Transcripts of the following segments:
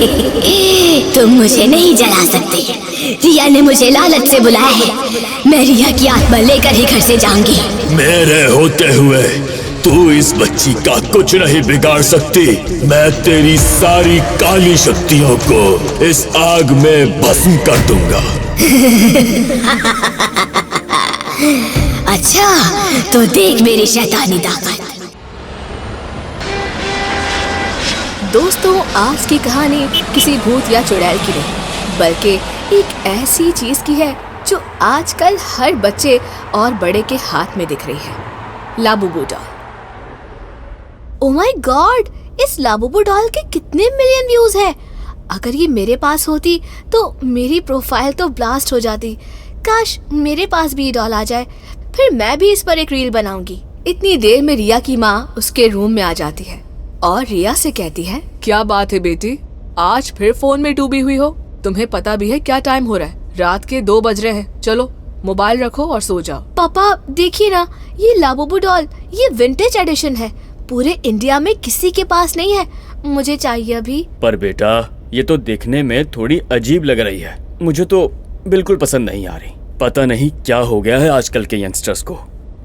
तुम मुझे नहीं जला सकते। रिया ने मुझे लालच से बुलाया है। मैं रिया की आत्मा लेकर ही घर से जाऊंगी। मेरे होते हुए तू इस बच्ची का कुछ नहीं बिगाड़ सकती। मैं तेरी सारी काली शक्तियों को इस आग में भस्म कर दूंगा। अच्छा, तो देख मेरी शैतानी ताकत। दोस्तों, आज की कहानी किसी भूत या चुड़ैल की नहीं, बल्कि एक ऐसी चीज की है जो आजकल हर बच्चे और बड़े के हाथ में दिख रही है। Labubu doll. Oh my God, इस लाबूबू डॉल के कितने मिलियन व्यूज हैं। अगर ये मेरे पास होती तो मेरी प्रोफाइल तो ब्लास्ट हो जाती। काश मेरे पास भी ये डॉल आ जाए, फिर मैं भी इस पर एक रील बनाऊंगी। इतनी देर में रिया की माँ उसके रूम में आ जाती है और रिया से कहती है, क्या बात है बेटी, आज फिर फोन में डूबी हुई हो? तुम्हें पता भी है क्या टाइम हो रहा है? रात के 2 बज रहे हैं। चलो मोबाइल रखो और सो जाओ। पापा देखिए ना, ये लाबूबू डॉल, ये विंटेज एडिशन है। पूरे इंडिया में किसी के पास नहीं है। मुझे चाहिए अभी। पर बेटा, ये तो देखने में थोड़ी अजीब लग रही है। मुझे तो बिल्कुल पसंद नहीं आ रही। पता नहीं क्या हो गया है आजकल के यंगस्टर्स को,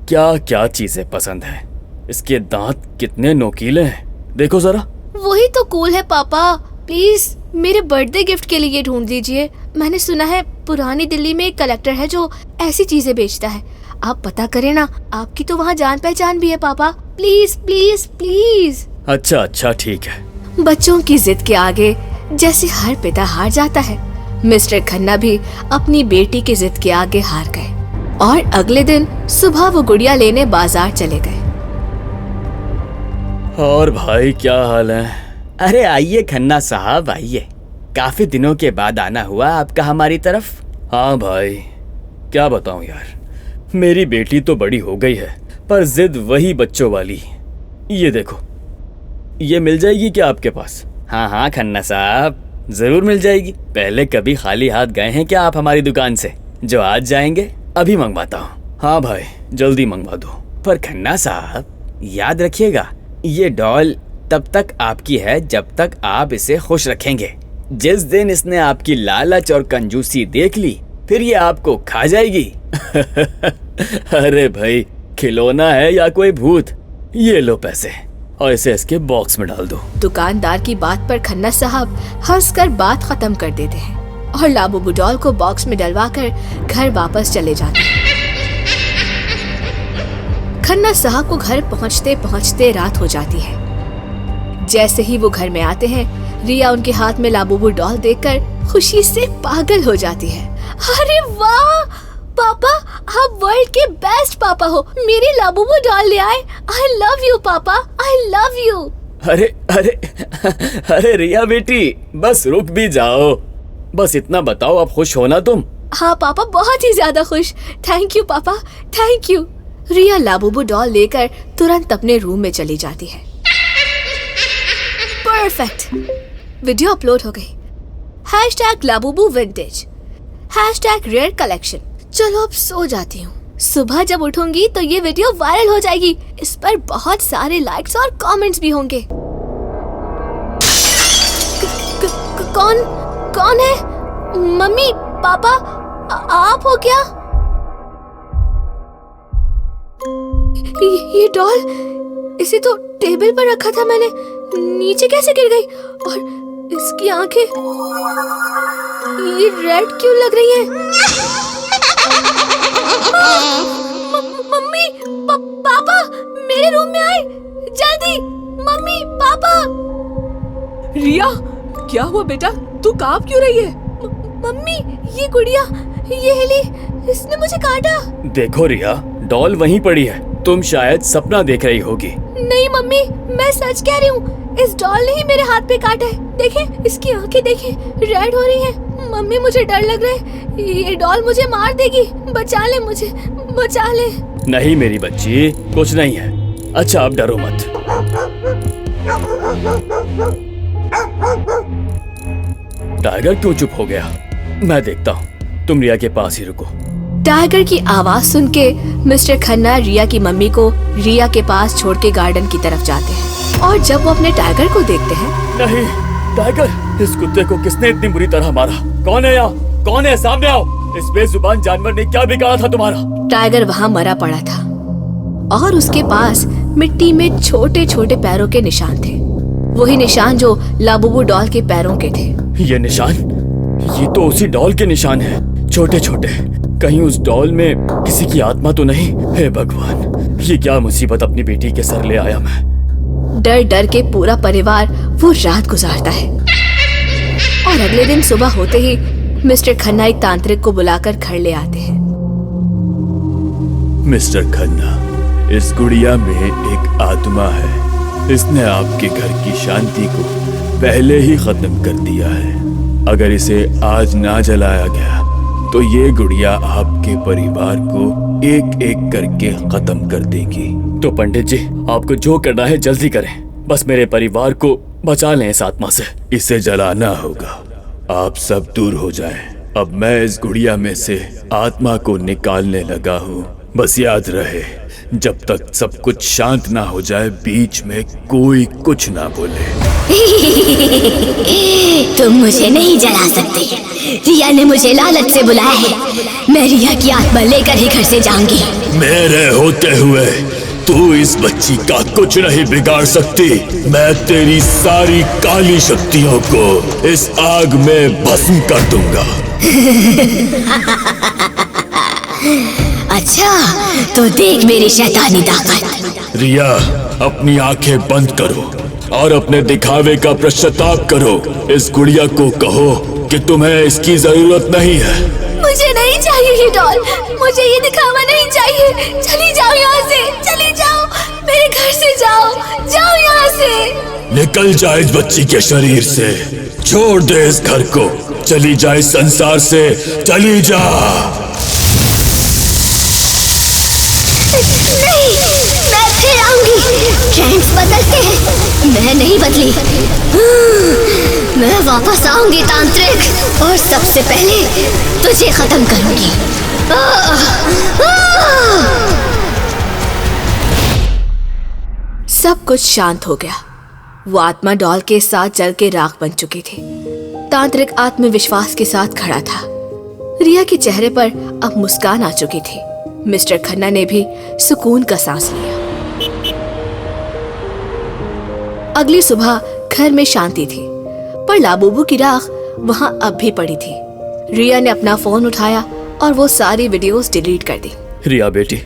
क्या क्या चीजें पसंद है। इसके दांत कितने नोकीले हैं, देखो जरा। वही तो कूल है पापा। प्लीज मेरे बर्थडे गिफ्ट के लिए ढूंढ दीजिए। मैंने सुना है पुरानी दिल्ली में एक कलेक्टर है जो ऐसी चीजें बेचता है। आप पता करें ना, आपकी तो वहाँ जान पहचान भी है पापा। Please please please. अच्छा अच्छा ठीक है। बच्चों की जिद के आगे जैसे हर पिता हार जाता है, मिस्टर खन्ना भी अपनी बेटी की जिद के आगे हार गए और अगले दिन सुबह वो गुड़िया लेने बाजार चले गए। और भाई क्या हाल है? अरे आइए खन्ना साहब, आइए। काफी दिनों के बाद आना हुआ आपका हमारी तरफ। हाँ भाई, क्या बताऊं यार, मेरी बेटी तो बड़ी हो गई है पर जिद वही बच्चों वाली। ये देखो, ये मिल जाएगी क्या आपके पास? हाँ हाँ खन्ना साहब, जरूर मिल जाएगी। पहले कभी खाली हाथ गए हैं क्या आप हमारी दुकान से, जो आज जाएंगे? अभी मंगवाता हूँ। हाँ भाई, जल्दी मंगवा दो। पर खन्ना साहब याद रखिएगा, ये डॉल तब तक आपकी है जब तक आप इसे खुश रखेंगे। जिस दिन इसने आपकी लालच और कंजूसी देख ली, फिर ये आपको खा जाएगी। अरे भाई, खिलौना है या कोई भूत? ये लो पैसे और इसे इसके बॉक्स में डाल दो। दुकानदार की बात पर खन्ना साहब हंसकर बात खत्म कर देते हैं और लाबूबू डॉल को बॉक्स में डलवाकर घर वापस चले जाते हैं। खन्ना साहब को घर पहुंचते पहुंचते रात हो जाती है। जैसे ही वो घर में आते हैं, रिया उनके हाथ में लाबूबू डॉल देखकर खुशी से पागल हो जाती है। अरे वाह पापा, आप वर्ल्ड के बेस्ट पापा हो। मेरी लाबूबू डॉल ले आए। आई लव यू पापा, आई लव यू। अरे अरे अरे रिया बेटी, बस रुक भी जाओ। बस इतना बताओ, अब खुश हो ना तुम? हाँ पापा, बहुत ही ज्यादा खुश। थैंक यू पापा, thank you. Riya Labubu doll लेकर तुरंत अपने रूम में चली जाती है। परफेक्ट, वीडियो अपलोड हो गई। #Labubu vintage, #rare collection. चलो अब सो जाती हूँ। सुबह जब उठूंगी तो ये वीडियो वायरल हो जाएगी। इस पर बहुत सारे लाइक्स और कमेंट्स भी होंगे। कौन कौन है? मम्मी पापा, आप हो क्या? ये डॉल, इसे तो टेबल पर रखा था मैंने, नीचे कैसे गिर गई? और इसकी आंखें ये रेड क्यों लग रही हैं? मम्मी पापा मेरे रूम में आए, जल्दी। Mummy papa. रिया, क्या हुआ बेटा, तू कांप क्यों रही है? मम्मी, ये गुड़िया, ये हिली, इसने मुझे काटा। देखो रिया, डॉल वहीं पड़ी है। तुम शायद सपना देख रही होगी। नहीं मम्मी, मैं सच कह रही हूँ। इस डॉल ने ही मेरे हाथ पे काटा है। देखें, इसकी आंखें देखें, रेड हो रही हैं। मम्मी मुझे डर लग रहा है, ये डॉल मुझे मार देगी। बचा ले मुझे, बचा ले। नहीं मेरी बच्ची, कुछ नहीं है। अच्छा अब डरो मत। टाइगर क्यों चुप हो गया? मैं देखता हूँ, तुम रिया के पास ही रुको। टाइगर की आवाज सुन के मिस्टर खन्ना रिया की मम्मी को रिया के पास छोड़ के गार्डन की तरफ जाते हैं। और जब वो अपने टाइगर को देखते हैं, नहीं, टाइगर इस कुत्ते को किसने इतनी बुरी तरह मारा? कौन है यहाँ? कौन है? सामने आओ। इस बेजुबान जानवर ने क्या बिगाड़ा था तुम्हारा? टाइगर वहाँ मरा पड़ा था और उसके पास मिट्टी में छोटे छोटे पैरों के निशान थे, वही निशान जो लाबूबू डॉल के पैरों के थे। ये निशान? ये तो उसी डॉल के निशान है, छोटे छोटे। कहीं उस डॉल में किसी की आत्मा तो नहीं? हे भगवान, ये क्या मुसीबत अपनी बेटी के सर ले आया मैं। डर डर के पूरा परिवार वो रात गुजारता है और अगले दिन सुबह होते ही मिस्टर खन्ना एक तांत्रिक को बुलाकर घर ले आते हैं। मिस्टर खन्ना, इस गुड़िया में एक आत्मा है। इसने आपके घर की शांति को पहले ही खत्म कर दिया है। अगर इसे आज ना जलाया गया तो ये गुड़िया आपके परिवार को एक एक करके खत्म कर देगी। तो पंडित जी, आपको जो करना है जल्दी करें, बस मेरे परिवार को बचा लें इस आत्मा से। इसे जलाना होगा। आप सब दूर हो जाएं। अब मैं इस गुड़िया में से आत्मा को निकालने लगा हूँ। बस याद रहे, जब तक सब कुछ शांत ना हो जाए बीच में कोई कुछ ना बोले। तुम मुझे नहीं जला सकते। रिया ने मुझे लालच से बुलाया है। मैं रिया की आत्मा लेकर ही घर से जाऊंगी। मेरे होते हुए तू इस बच्ची का कुछ नहीं बिगाड़ सकती। मैं तेरी सारी काली शक्तियों को इस आग में भस्म कर दूंगा। अच्छा, तो देख मेरी शैतानी ताकत। रिया, अपनी आंखें बंद करो और अपने दिखावे का पश्चाताप करो। इस गुड़िया को कहो कि तुम्हें इसकी जरूरत नहीं है। मुझे नहीं चाहिए ये डॉल, मुझे ये दिखावा नहीं चाहिए। चली जाओ यहाँ से, चली जाओ, मेरे घर से जाओ, जाओ यहाँ से। निकल जाए इस बच्ची के शरीर से, छोड़ दे इस घर को, चली जाए संसार से, चली जा। नहीं, मैं फिर आऊंगी। ट्रेंड्स बदलते हैं, मैं नहीं बदली। मैं वापस आऊंगी तांत्रिक, और सबसे पहले तुझे खत्म करूंगी। सब कुछ शांत हो गया। वो आत्मा डॉल के साथ जल के राख बन चुकी थी। तांत्रिक आत्मविश्वास के साथ खड़ा था। रिया के चेहरे पर अब मुस्कान आ चुकी थी। मिस्टर खन्ना ने भी सुकून का सांस लिया। अगली सुबह घर में शांति थी, पर लाबूबू की राख वहां अब भी पड़ी थी। रिया ने अपना फोन उठाया और वो सारी वीडियोस डिलीट कर दी। रिया बेटी,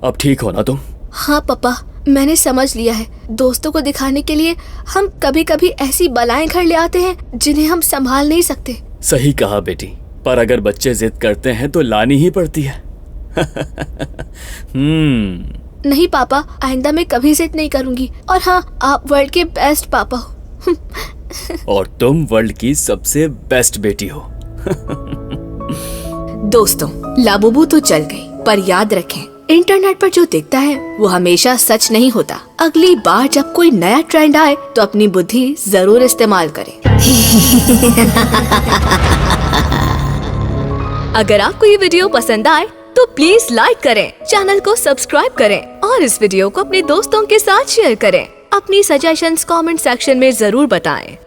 अब ठीक हो ना तुम? हाँ पापा, मैंने समझ लिया है। दोस्तों को दिखाने के लिए हम कभी कभी ऐसी बलाएं घर ले आते हैं जिन्हें हम संभाल नहीं सकते। सही कहा बेटी, पर अगर बच्चे जिद करते हैं तो लानी ही पड़ती है। नहीं पापा, आइंदा मैं कभी जिद नहीं करूंगी। और हाँ, आप वर्ल्ड के बेस्ट पापा हो। और तुम वर्ल्ड की सबसे बेस्ट बेटी हो। दोस्तों, लाबूबू तो चल गई, पर याद रखें, इंटरनेट पर जो दिखता है वो हमेशा सच नहीं होता। अगली बार जब कोई नया ट्रेंड आए तो अपनी बुद्धि जरूर इस्तेमाल करें। अगर आपको ये वीडियो पसंद आए तो प्लीज लाइक करें, चैनल को सब्सक्राइब करें और इस वीडियो को अपने दोस्तों के साथ शेयर करें। अपनी सजेशंस कमेंट सेक्शन में जरूर बताएं।